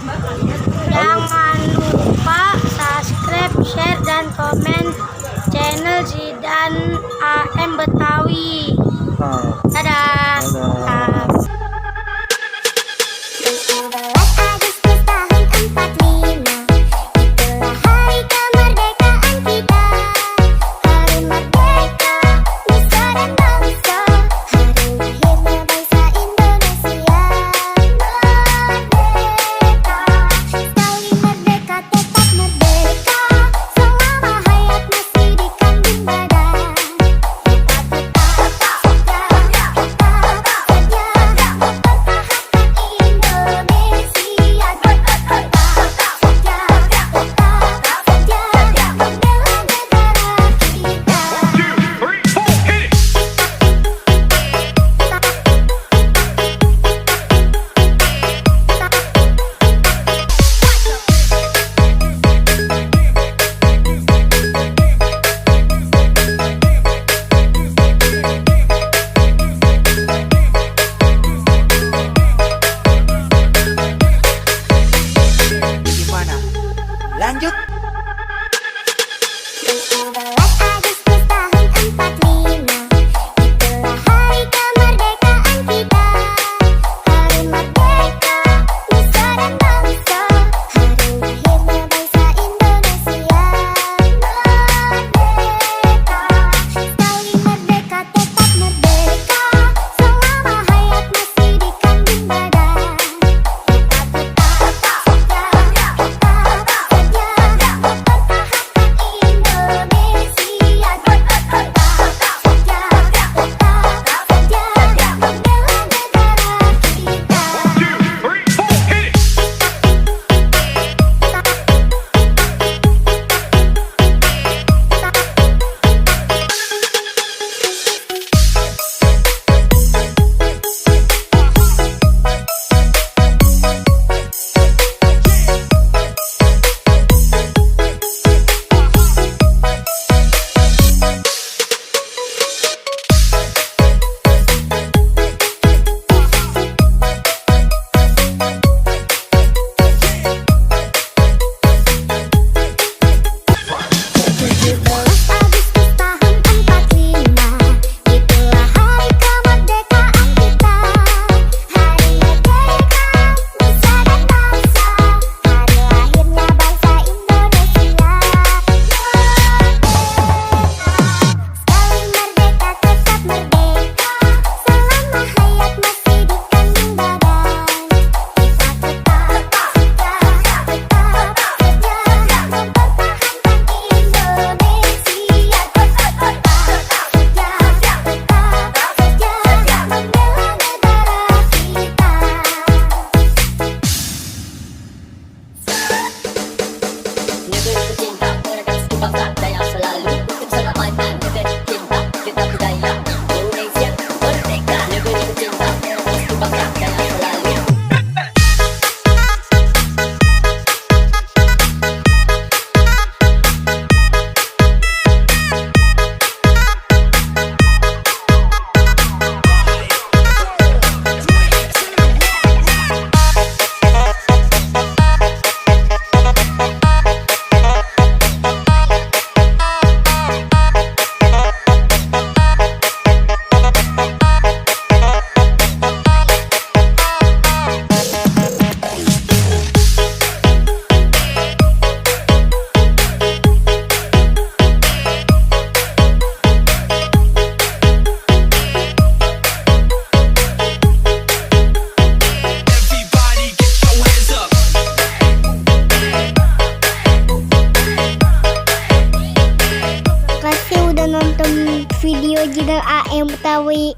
Jangan lupa subscribe, share, dan komen channel Zidan AM Betawi. Dadah. Dadah. Agustus tahun 45, itulah hari kemerdekaan kita. Hari merdeka, nusa dan bangsa, hari lahirnya bangsa Indonesia. Merdeka, sekali merdeka tetap merdeka, selama hayat masih di kandung badan. Kita tetap saja mempertahankan Lanjut. Agustus tahun 45, itulah hari kemerdekaan kita. Hari merdeka, nusa dan bangsa, hari lahirnya bangsa Indonesia. Merdeka, sekali merdeka tetap merdeka, selama hayat masih di kandung badan. Kita tetap video Zidan AM Betawi.